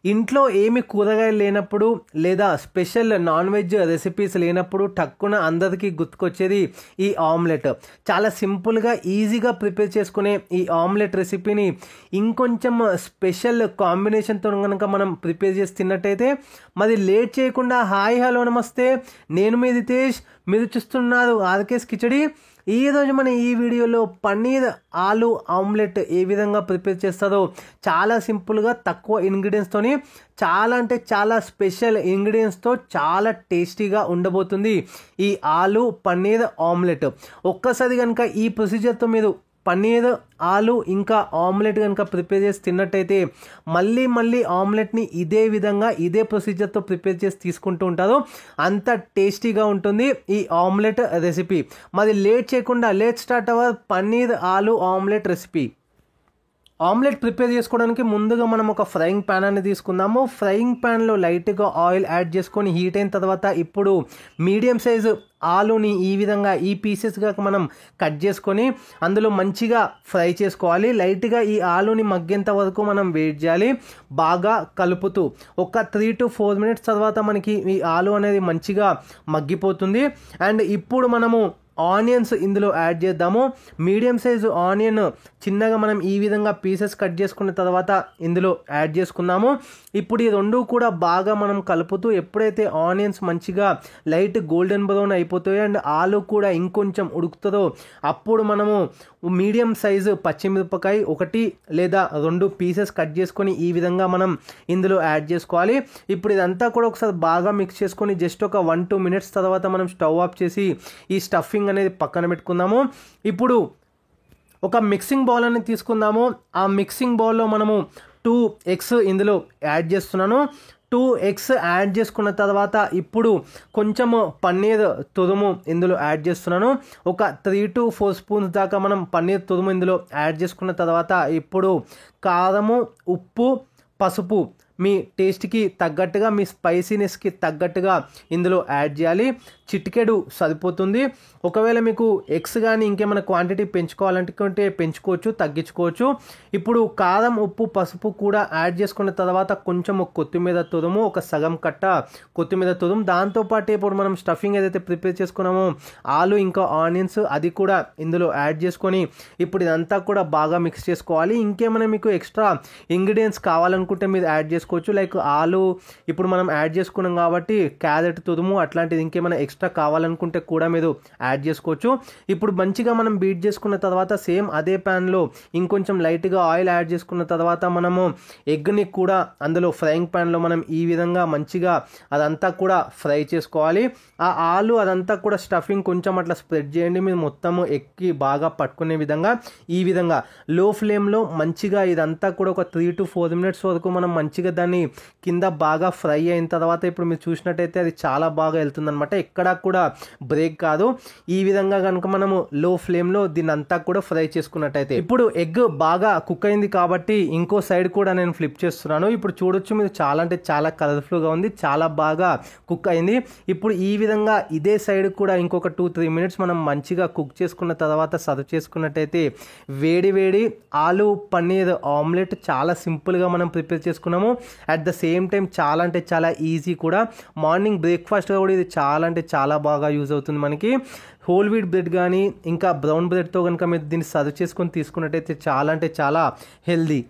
ఇంట్లో ఏమి కూరగాయలు లేనప్పుడు లేదా స్పెషల్ నాన్ వెజ్ రెసిపీస్ లేనప్పుడు టక్కున అందరికీ గుర్తుకొచ్చేది ఈ ఆమ్లెట్. చాలా సింపుల్గా ఈజీగా ప్రిపేర్ చేసుకునే ఈ ఆమ్లెట్ రెసిపీని ఇంకొంచెం స్పెషల్ కాంబినేషన్తో కనుక మనం ప్రిపేర్ చేసి తిన్నట్టయితే మరి లేట్ చేయకుండా హాయ్ హలో నమస్తే, నేను మీ రితేష్, మీరు చూస్తున్నారు ఆర్కేస్ కిచడి. ఈరోజు మన ఈ వీడియోలో పన్నీర్ ఆలు ఆమ్లెట్ ఏ విధంగా ప్రిపేర్ చేస్తారో చాలా సింపుల్గా తక్కువ ఇంగ్రీడియంట్స్తోని చాలా అంటే చాలా స్పెషల్ ఇంగ్రీడియంట్స్తో చాలా టేస్టీగా ఉండబోతుంది ఈ ఆలు పన్నీర్ ఆమ్లెట్. ఒక్కసారి కనుక ఈ ప్రొసీజర్తో మీరు పన్నీర్ ఆలు ఇంకా ఆమ్లెట్ కనుక ప్రిపేర్ చేసి తిన్నట్టయితే మళ్ళీ ఆమ్లెట్ని ఇదే విధంగా ఇదే ప్రొసీజర్తో ప్రిపేర్ చేసి తీసుకుంటూ ఉంటారు. అంత టేస్టీగా ఉంటుంది ఈ ఆమ్లెట్ రెసిపీ. మరి లేట్ చేయకుండా లెట్ స్టార్ట్ అవర్ పన్నీర్ ఆలు ఆమ్లెట్ రెసిపీ. ఆమ్లెట్ ప్రిపేర్ చేసుకోవడానికి ముందుగా మనం ఒక ఫ్రైయింగ్ ప్యాన్ అనేది తీసుకుందాము. ఫ్రైయింగ్ ప్యాన్లో లైట్గా ఆయిల్ యాడ్ చేసుకొని హీట్ అయిన తర్వాత ఇప్పుడు మీడియం సైజు ఆలుని ఈ విధంగా ఈ పీసెస్గా మనం కట్ చేసుకొని అందులో మంచిగా ఫ్రై చేసుకోవాలి. లైట్గా ఈ ఆలుని మగ్గేంత వరకు మనం వెయిట్ చేయాలి, బాగా కలుపుతూ. ఒక 3 to 4 minutes తర్వాత మనకి ఈ ఆలు అనేది మంచిగా మగ్గిపోతుంది. అండ్ ఇప్పుడు మనము ఆనియన్స్ ఇందులో యాడ్ చేద్దాము. మీడియం సైజు ఆనియన్ చిన్నగా మనం ఈ విధంగా పీసెస్ కట్ చేసుకున్న తర్వాత ఇందులో యాడ్ చేసుకుందాము. ఇప్పుడు ఈ రెండు కూడా బాగా మనం కలుపుతూ ఎప్పుడైతే ఆనియన్స్ మంచిగా లైట్ గోల్డెన్ బ్రౌన్ అయిపోతాయో అండ్ ఆలు కూడా ఇంకొంచెం ఉడుకుతుందో అప్పుడు మనము మీడియం సైజు పచ్చిమిరపకాయ 1 లేదా 2 పీసెస్ కట్ చేసుకొని ఈ విధంగా మనం ఇందులో యాడ్ చేసుకోవాలి. ఇప్పుడు ఇదంతా కూడా ఒకసారి బాగా మిక్స్ చేసుకొని జస్ట్ ఒక 1-2 minutes తర్వాత మనం స్టవ్ ఆఫ్ చేసి ఈ స్టఫింగ్ అనేది పక్కన పెట్టుకుందాము. ఇప్పుడు ఒక మిక్సింగ్ బౌల్ అనేది తీసుకుందాము. ఆ మిక్సింగ్ బౌల్లో మనము 2 eggs ఇందులో యాడ్ చేస్తున్నాను. 2 eggs యాడ్ చేసుకున్న తర్వాత ఇప్పుడు కొంచెము పన్నీర్ తురుము ఇందులో యాడ్ చేస్తున్నాను. ఒక 3 to 4 spoons దాకా మనం పన్నీర్ తురుము ఇందులో యాడ్ చేసుకున్న తర్వాత ఇప్పుడు కారము, ఉప్పు, పసుపు మీ టేస్ట్కి తగ్గట్టుగా మీ స్పైసీనెస్కి తగ్గట్టుగా ఇందులో యాడ్ చేయాలి. చిటికెడు సరిపోతుంది. ఒకవేళ మీకు ఎగ్స్ కానీ ఇంకేమైనా క్వాంటిటీ పెంచుకోవాలంటే పెంచుకోవచ్చు, తగ్గించుకోవచ్చు. ఇప్పుడు కారం, ఉప్పు, పసుపు కూడా యాడ్ చేసుకున్న తర్వాత కొంచెం కొత్తిమీర తురుము, ఒక సగం కట్ట కొత్తిమీర తురుము, దాంతోపాటు ఇప్పుడు మనం స్టఫింగ్ ఏదైతే ప్రిపేర్ చేసుకున్నామో ఆలు ఇంకా ఆనియన్స్ అది కూడా ఇందులో యాడ్ చేసుకొని ఇప్పుడు ఇదంతా కూడా బాగా మిక్స్ చేసుకోవాలి. ఇంకేమైనా మీకు ఎక్స్ట్రా ఇంగ్రీడియంట్స్ కావాలనుకుంటే మీరు యాడ్ చేసుకోవచ్చు. లైక్ ఆలు ఇప్పుడు మనం యాడ్ చేసుకున్నాం కాబట్టి క్యారెట్ తురుము అట్లాంటిది ఇంకేమైనా ఎక్స్ట్రా కావాలనుకుంటే కూడా మీరు యాడ్ చేసుకోవచ్చు. ఇప్పుడు మంచిగా మనం బీట్ చేసుకున్న తర్వాత సేమ్ అదే ప్యాన్లో ఇంకొంచెం లైట్గా ఆయిల్ యాడ్ చేసుకున్న తర్వాత మనము ఎగ్ని కూడా అందులో ఫ్రైయింగ్ ప్యాన్లో మనం ఈ విధంగా మంచిగా అదంతా కూడా ఫ్రై చేసుకోవాలి. ఆ ఆలు అదంతా కూడా స్టఫింగ్ కొంచెం అట్లా స్ప్రెడ్ చేయండి. మీరు మొత్తము ఎగ్కి బాగా పట్టుకునే విధంగా ఈ విధంగా లో ఫ్లేమ్లో మంచిగా ఇదంతా కూడా ఒక 3 to 4 minutes వరకు మనం మంచిగా దాన్ని కింద బాగా ఫ్రై అయిన తర్వాత ఇప్పుడు మీరు చూసినట్టయితే అది చాలా బాగా వెళ్తుంది అనమాట. ఎక్కడా కూడా బ్రేక్ కాదు. ఈ విధంగా కనుక మనము లో ఫ్లేమ్లో దీన్ని అంతా కూడా ఫ్రై చేసుకున్నట్టయితే ఇప్పుడు ఎగ్ బాగా కుక్ అయింది కాబట్టి ఇంకో సైడ్ కూడా నేను ఫ్లిప్ చేస్తున్నాను. ఇప్పుడు చూడొచ్చు మీరు చాలా అంటే చాలా కలర్ఫుల్గా ఉంది, చాలా బాగా కుక్ అయింది. ఇప్పుడు ఈ విధంగా ఇదే సైడ్ కూడా ఇంకొక 2-3 minutes మనం మంచిగా కుక్ చేసుకున్న తర్వాత సర్వ్ చేసుకున్నట్టయితే వేడి వేడి ఆలు పన్నీర్ ఆమ్లెట్ చాలా సింపుల్గా మనం ప్రిపేర్ చేసుకున్నాము. అట్ ద సేమ్ టైం చాలా అంటే చాలా ఈజీ కూడా. మార్నింగ్ బ్రేక్ఫాస్ట్గా కూడా ఇది చాలా అంటే చాలా బాగా యూజ్ అవుతుంది మనకి. హోల్ వీట్ బ్రెడ్ కానీ ఇంకా బ్రౌన్ బ్రెడ్తో కనుక మీరు దీన్ని సర్వ్ చేసుకొని తీసుకున్నట్టయితే చాలా అంటే చాలా హెల్దీ.